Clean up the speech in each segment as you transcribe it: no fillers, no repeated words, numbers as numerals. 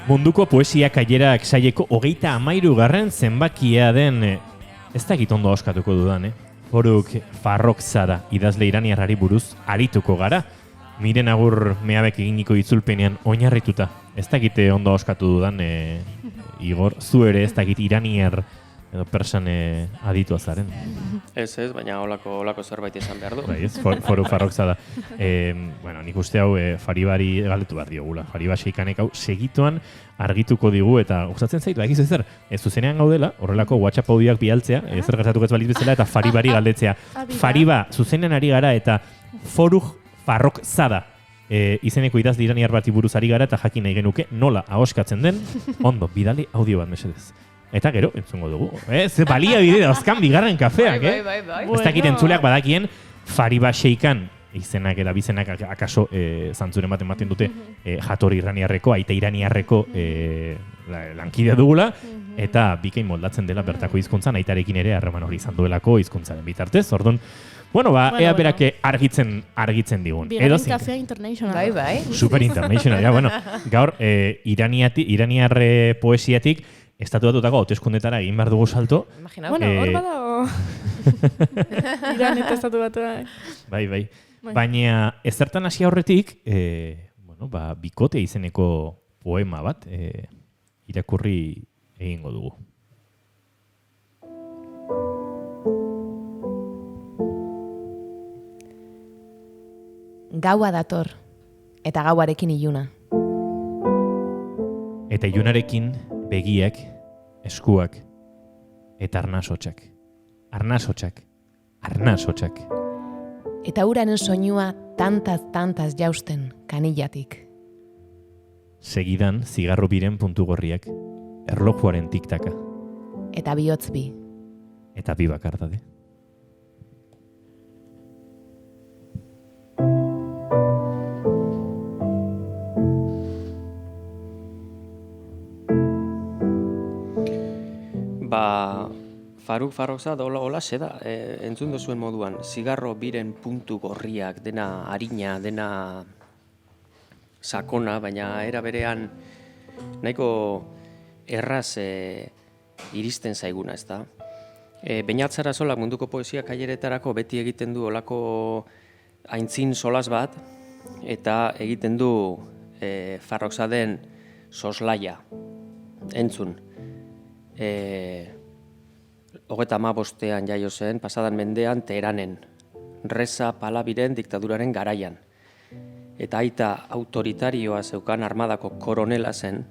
Munduko poesia kailerak saieko 33. zenbakia den, ez dakit ondo oskatuko dudan, Faruk Farrokhzada idazle iraniarrari buruz arituko gara. Miren Agur mehabek eginiko itzulpenean oinarrituta. Ez dakite ondo oskatu dudan, Igor, zu ere ez dakit iraniar edo persan aditua zaren. Ez, baina olako zerbait izan behar du. Bai, ez, Faruk Farrokhzada. Bueno, nik uste hau Faribari galdetu behar diogula. Fariba Sheikanek hau segituan argituko digu eta gustatzen zaitu, egizu ezer, zuzenean gaudela, horrelako WhatsApp audiak bialtzea, ezer gertatuko ez balitz bezala, eta Faribari galdetzea. Fariba, zuzenean ari gara eta Faruk Farrokhzada izeneko idazle iraniar bati buruz ari gara eta jakin nahi genuke nola ahoskatzen den, ondo, bidali audio bat mesedez. Eta gero, entzungo dugu. Ze balia bide dauzkan bigarren kafeak, Bai. Ez dakit entzuleak badakien Fariba Sheikan izenak eta bizenak akaso zantzuren bat ematen dute jatorri iraniarreko, aita iraniarreko lankidea dugula, eta bikain moldatzen dela bertako hizkuntzan, aitarekin ere harreman hori izan duelako hizkuntzaren bitartez. Orduan, ea berak argitzen digun. Bigarren kafea international. Bai. Super international, ja, bueno. Gaur, iraniarre poesiatik, estatuatutako hauteskundetara egin behar dugu salto. Imagina. Bueno, hor badago. Iran eta estatu batuak. Bai. Baina ezertan hasi aurretik, bikote izeneko poema bat irakurri egingo dugu. Gaua dator, eta gauarekin iluna. Eta ilunarekin begiak, eskuak, eta arnasotxak. Arnasotxak. Eta uranen soinua tantaz jausten kanillatik. Segidan zigarro biren puntu gorriak, erlojuaren tiktaka. Eta bihotz bi. Eta bi bakardade. Faruk Farrokhzada hola seda, entzun duzuen moduan, zigarro biren puntu gorriak, dena harina, dena sakona, baina era berean nahiko erraz iristen zaiguna, ezta? Beñat Sarasolak munduko poesia kaileretarako beti egiten du olako aintzin solas bat, eta egiten du Farrokhzaden soslaia, entzun. 35ean jaio zen, pasadan mendean Teheranen, Reza Pahlaviren diktaduraren garaian. Eta aita autoritarioa zeukan armadako koronela zen,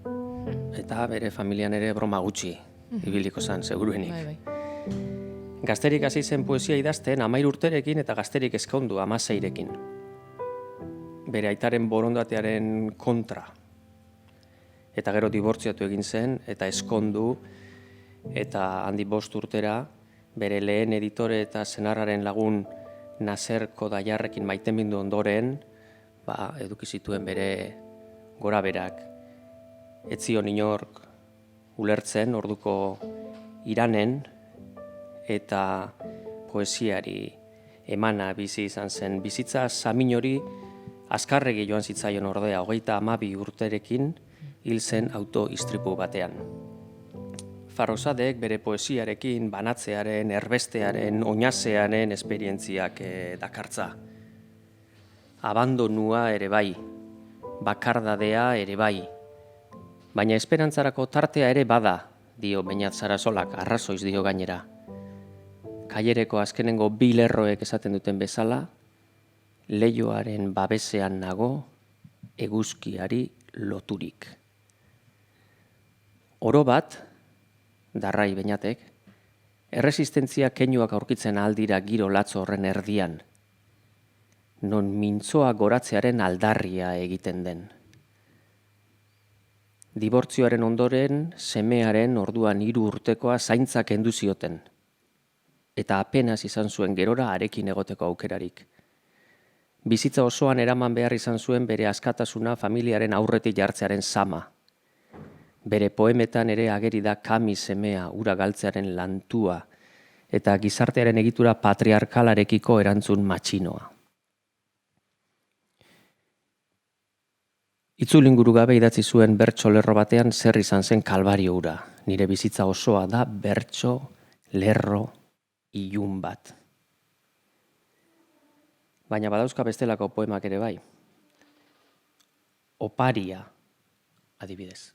eta bere familian ere broma gutxi ibiliko zen, seguruenik. Bai. Gazterik hasi zen poesia idazten 13 urterekin eta gazterik eskaundu 16rekin. Bere aitaren borondatearen kontra. Eta gero dibortziatu egin zen, eta eskondu, eta handi 5 urtera, bere lehen editore eta senarraren lagun Nasser Kodayarrekin maitemindu ondoren, eduki zituen bere goraberak. Ez zion inork ulertzen orduko Iranen, eta poesiari emana bizi izan zen. Bizitza samin hori azkarregi joan zitzaion ordea, 32 urterekin hil zen auto-istripu batean. Farrokhzadek bere poesiarekin banatzearen, erbestearen, oinazearen esperientziak dakartza. Abandonua ere bai, bakardadea ere bai, baina esperantzarako tartea ere bada, dio Beñat Sarasolak, arrazoiz dio gainera. Kailereko azkenengo 2 lerroek esaten duten bezala, leihoaren babesean nago, eguzkiari loturik. Oro bat, darrai Beñatek, erresistentzia keinuak aurkitzen aldira giro latzo horren erdian, non mintzoa goratzearen aldarria egiten den. Dibortzioaren ondoren, semearen orduan 3 urtekoa zaintzak kendu zioten, eta apenas izan zuen gerora harekin egoteko aukerarik. Bizitza osoan eraman behar izan zuen bere askatasuna familiaren aurretik jartzearen zama. Bere poemetan ere ageri da Kami semea ura galtzearen lantua eta gizartearen egitura patriarkalarekiko erantzun matxinoa. Itzulinguru gabe idatzi zuen bertso lerro batean zer izan zen kalbario hura. Nire bizitza osoa da bertso lerro ilun bat. Baina badauzka bestelako poemak ere bai. Oparia, adibidez.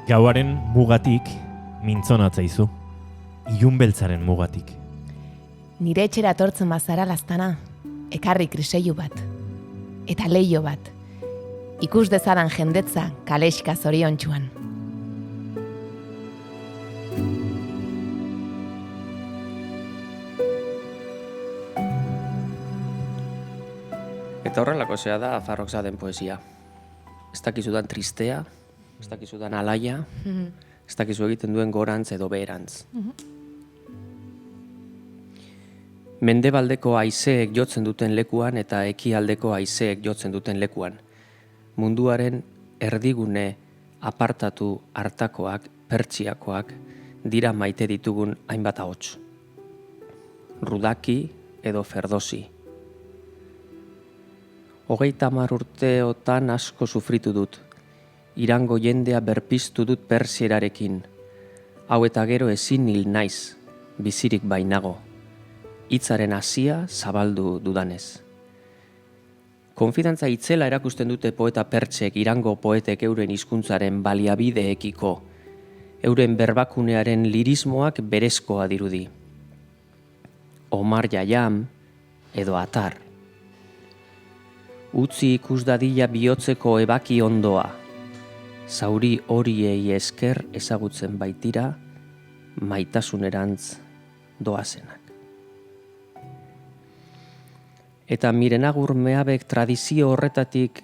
Gauaren mugatik mintzonatzaizu. Ilun beltzaren mugatik. Nire etxera etortzen bazara laztana, ekarri kriseilu bat. Eta leio bat. Ikus dezadan jendetza kalexka zoriontsuan. Eta horrelako zea da Farrokhzaden poesia. Ez dakizudan tristea, ez dakizudan alaia, ez dakizu egiten duen gorantz edo beherantz. Mendebaldeko haizeek jotzen duten lekuan eta ekialdeko haizeek jotzen duten lekuan. Munduaren erdigune apartatu hartakoak, pertsiakoak, dira maite ditugun hainbat ahots. Rudaki edo Ferdosi. 30 urteotan asko sufritu dut. Irango jendea berpiztu dut persierarekin. Hau eta gero ezin hil naiz, bizirik bainago. Hitzaren hasia zabaldu dudanez. Konfidantza itzela erakusten dute poeta pertsek Irango poetek euren hizkuntzaren baliabideekiko. Euren berbakunearen lirismoak berezkoa dirudi. Omar Jayam edo Atar. Utzi ikus dadila bihotzeko ebaki ondoa. Zauri horiei esker ezagutzen baitira maitasunerantz doazenak. Eta Mirenagur Meabek tradizio horretatik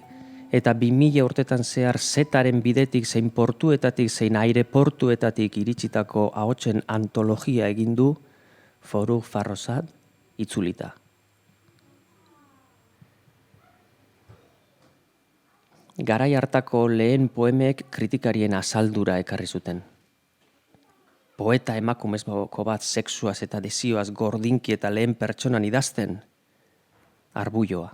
eta 2000 urtetan zehar zetaren bidetik zein portuetatik zein aireportuetatik iritsitako ahotsen antologia egin du Farrokh Farrokhzad itzulita. Garai hartako lehen poemek kritikarien azaldura ekarri zuten. Poeta emakumezko bat sexuaz eta desioaz gordinki eta lehen pertsonan idazten, Arbulloa.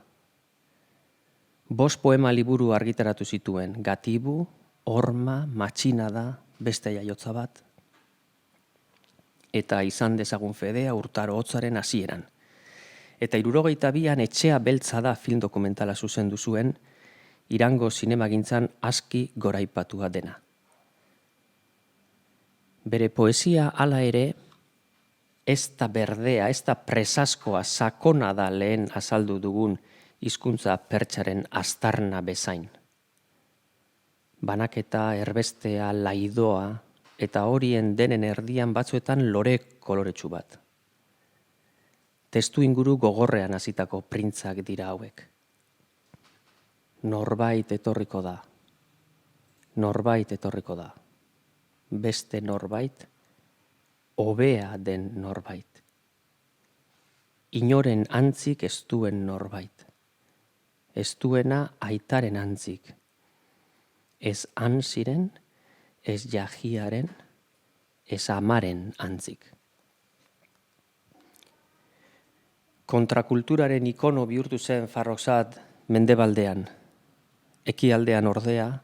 5 poema liburu argitaratu zituen, Gatibu, Horma, Matxinada, beste jaiotza bat, eta izan dezagun fedea urtaro hotzaren hasieran. Eta 72an Etxea beltza da film dokumentala zuzendu zuen, Irango zinemagintzan aski goraipatua dena. Bere poesia hala ere, ez da berdea, ez da presaskoa, sakona da lehen azaldu dugun hizkuntza pertsaren aztarna bezain. Banaketa, erbestea, laidoa, eta horien denen erdian batzuetan lore koloretsu bat. Testu inguru gogorrean hasitako printzak dira hauek. Norbait etorriko da. Norbait etorriko da. Beste norbait, hobea den norbait. Inoren antzik ez duen norbait. Ez duena aitaren antzik. Ez hansiren, ez jahiaren, ez amaren antzik. Kontrakulturaren ikono bihurtu zen Farrokhzad mendebaldean. Ekialdean ordea,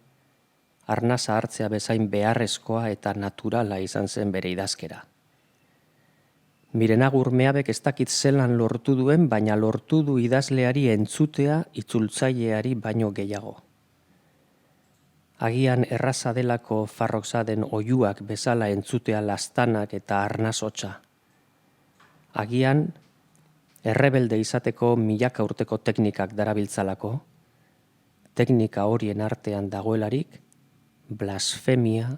arnasa hartzea bezain beharrezkoa eta naturala izan zen bere idazkera. Mirenagur Meabek ez dakit zelan lortu duen, baina lortu du idazleari entzutea itzultzaileari baino gehiago. Agian erraza delako Farrokhzaden oihuak bezala entzutea lastanak eta arnasotsa. Agian errebelde izateko milaka urteko teknikak darabiltzalako, teknika horien artean dagoelarik, blasfemia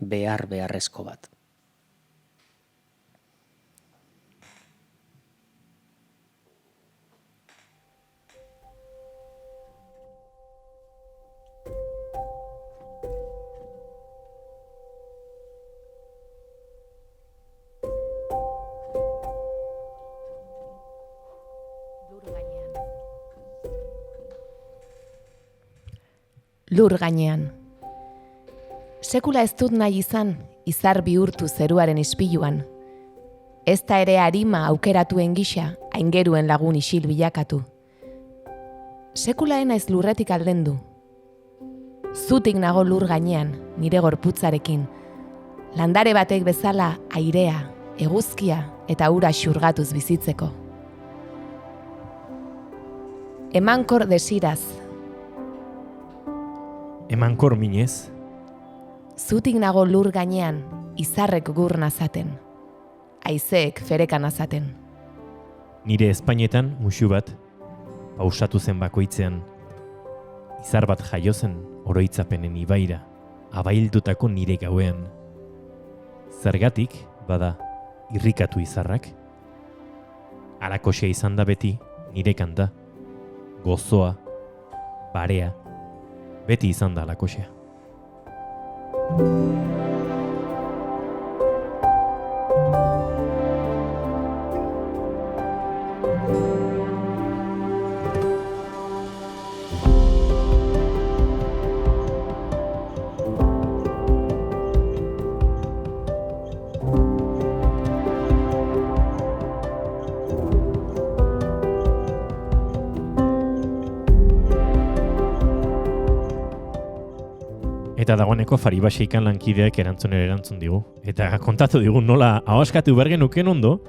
beharrezko bat. lur gainean. Sekula ez dut nahi izan, izar bihurtu zeruaren ispiluan. Ez da ere arima aukeratuen gisa, aingeruen lagun isil bilakatu. Sekula enaiz lurretik aldendu. Zutik nago lur gainean, nire gorputzarekin. Landare batek bezala airea, eguzkia eta ura xurgatuz bizitzeko. Emankor desiraz. Emankor minez. Zutik nago lur gainean, izarrek gur nazaten. Haizeek fereka nazaten. Nire espainetan musu bat, pausatu zen bakoitzean. Izar bat jaio zen oroitzapenen ibaira, abaildutako nire gauean. Zergatik, bada, irrikatu izarrak. Halakoxea izan da beti, nire kanta. Gozoa, barea, beti izan da halakoxea. Eta dagoeneko Fariba Seikan lankideak erantzun digu. Eta kontatu digu nola ahoskatu bergenuken ondo,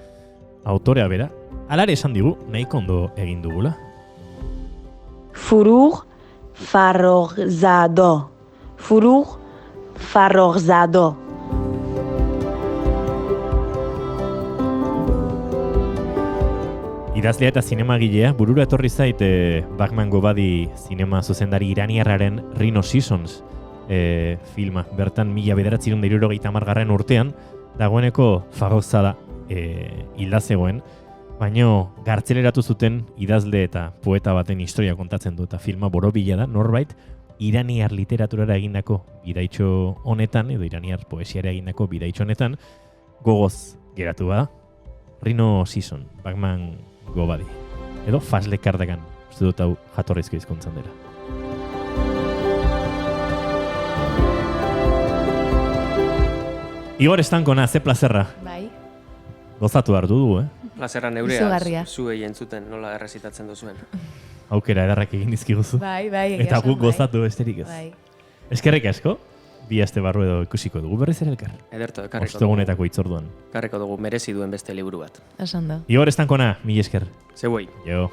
autorea bera, alare esan digu nahiko ondo egin dugula. Furur farrorzado. Furur farrorzado. Idazlea eta zinemagilea burura etorri zait Bagman Gobadi zinema zuzendari iraniarraren Rhino Seasons filma. Bertan 1970 urtean dagoeneko Farrozada hilda zegoen, baino gartzeleratu zuten idazle eta poeta baten historia kontatzen du, eta filma borobila da, norbait iraniar literaturara egindako bidaitxo honetan, edo iraniar poesiara egindako bidaitxo honetan, gogoz geratu bada. Rhino Season, Bagman Gobadi. Edo Fazle Kardagan, uste dut hau jatorrizko hizkuntzan dela. Igor Estankona, ze plazerra. Bai. Gozatu hartu dugu, Plazerra Izugarria. neurea, zuei entzuten nola errezitatzen duzuen. Aukera edarrak egin dizkiguzu. Bai, egia Eta esan, guk gozatu besterik ez. Bai. Eskerrik asko, bi aste barru edo ikusiko dugu berriz ere elkar. Ederto, ekarriko dugu. Ostegunetako hitzorduan. Ekarriko dugu merezi duen beste liburu bat. Esan da. Igor Estankona, mila esker. Zeuei. Jo.